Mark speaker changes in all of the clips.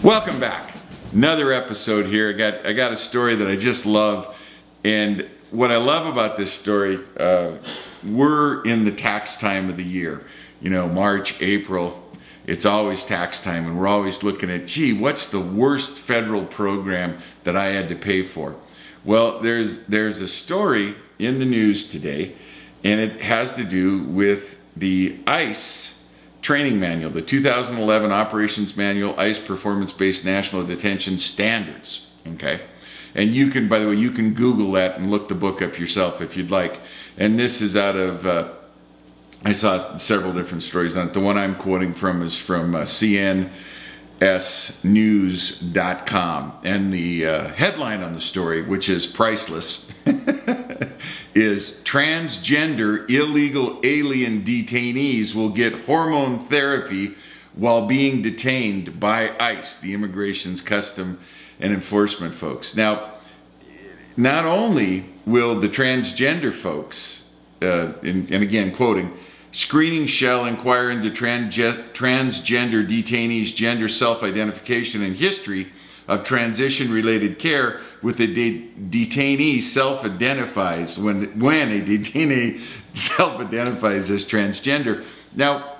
Speaker 1: Welcome back. Another episode here. I got a story that I just love, and what I love about this story, we're in the tax time of the year. You know, March, April, it's always tax time, and we're always looking at, gee, what's the worst federal program that I had to pay for? Well, there's a story in the news today, and it has to do with the ICE training manual, the 2011 Operations Manual, ICE Performance-Based National Detention Standards, okay? And you can, by the way, you can Google that and look the book up yourself if you'd like. And this is out of, I saw several different stories on it. The one I'm quoting from is from cnsnews.com. And the headline on the story, which is priceless, is transgender illegal alien detainees will get hormone therapy while being detained by ICE, the Immigration's Custom and Enforcement folks. Now, not only will the transgender folks, and again quoting, screening shall inquire into transgender detainees' gender self-identification and history of transition-related care with a detainee self-identifies, when a detainee self-identifies as transgender. Now,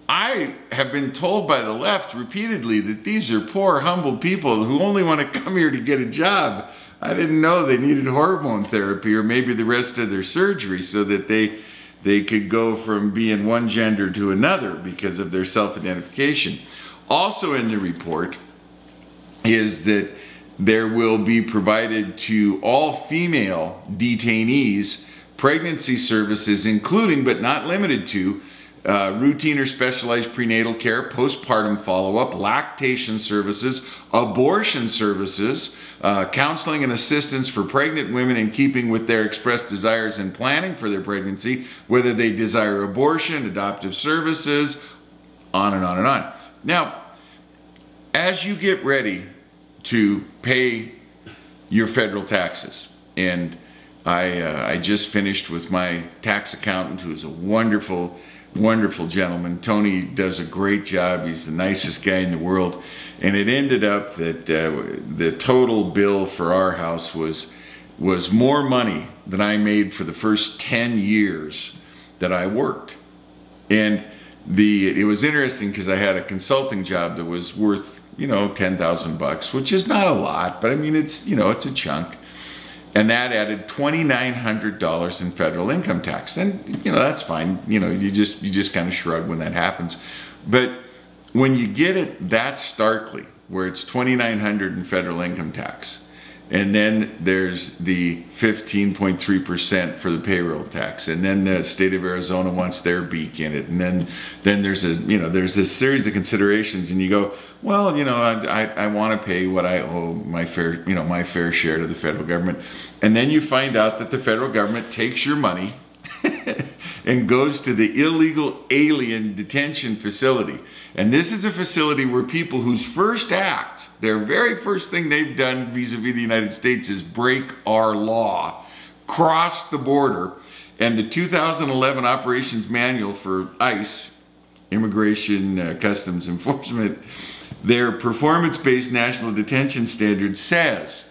Speaker 1: I have been told by the left repeatedly that these are poor, humble people who only want to come here to get a job. I didn't know they needed hormone therapy or maybe the rest of their surgery so that they could go from being one gender to another because of their self-identification. Also in the report is that there will be provided to all female detainees pregnancy services, including but not limited to routine or specialized prenatal care, postpartum follow-up, lactation services, abortion services, counseling and assistance for pregnant women in keeping with their expressed desires and planning for their pregnancy, whether they desire abortion, adoptive services, on and on and on. Now, as you get ready to pay your federal taxes, and I just finished with my tax accountant, who is a wonderful, wonderful gentleman. Tony does a great job. He's the nicest guy in the world. And it ended up that the total bill for our house was more money than I made for the first 10 years that I worked. And it was interesting because I had a consulting job that was worth, you know, 10,000 bucks, which is not a lot, but I mean, it's, you know, it's a chunk. And that added $2,900 in federal income tax. And, you know, that's fine. You know, you just kind of shrug when that happens. But when you get it that starkly, where it's $2,900 in federal income tax, and then there's the 15.3% for the payroll tax, and then the state of Arizona wants their beak in it, and then there's there's this series of considerations, and you go, well, you know, I want to pay what I owe, my fair share to the federal government, and then you find out that the federal government takes your money and goes to the illegal alien detention facility. And this is a facility where people whose first act, their very first thing they've done vis-a-vis the United States is break our law, cross the border, and the 2011 Operations Manual for ICE, Immigration Customs Enforcement, their performance-based national detention standard says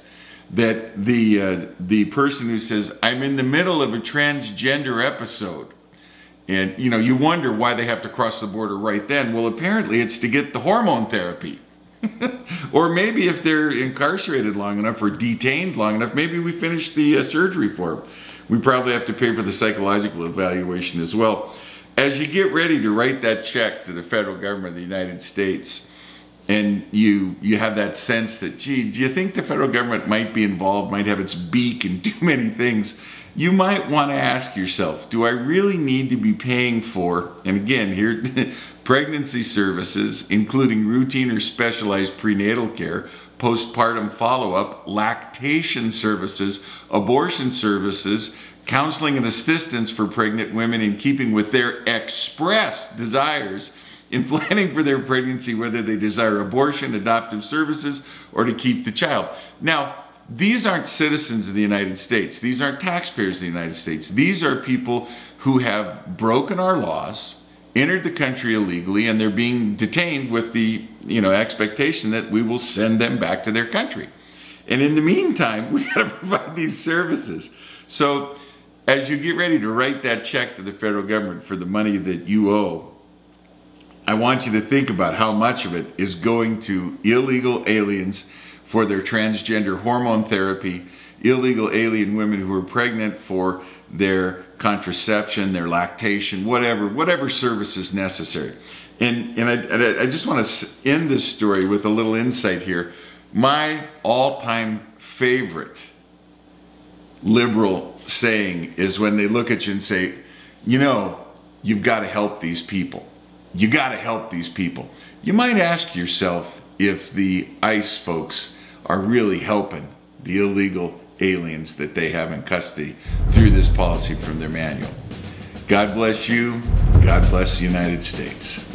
Speaker 1: that the person who says, I'm in the middle of a transgender episode, and you know, you wonder why they have to cross the border right then. Well, apparently it's to get the hormone therapy. Or maybe if they're incarcerated long enough or detained long enough, maybe we finish the surgery for them. We probably have to pay for the psychological evaluation as well. As you get ready to write that check to the federal government of the United States, and you have that sense that, gee, do you think the federal government might be involved, might have its beak in too many things? You might want to ask yourself, do I really need to be paying for, and again, here, pregnancy services, including routine or specialized prenatal care, postpartum follow-up, lactation services, abortion services, counseling and assistance for pregnant women in keeping with their expressed desires in planning for their pregnancy, whether they desire abortion, adoptive services, or to keep the child. Now, these aren't citizens of the United States. These aren't taxpayers of the United States. These are people who have broken our laws entered the country illegally, and they're being detained with the expectation that we will send them back to their country. And in the meantime, we got to provide these services. So as you get ready to write that check to the federal government for the money that you owe, I want you to think about how much of it is going to illegal aliens for their transgender hormone therapy, illegal alien women who are pregnant for their contraception, their lactation, whatever service is necessary. And I just want to end this story with a little insight here. My all-time favorite liberal saying is when they look at you and say, you've got to help these people. You got to help these people. You might ask yourself if the ICE folks are really helping the illegal aliens that they have in custody through this policy from their manual. God bless you. God bless the United States.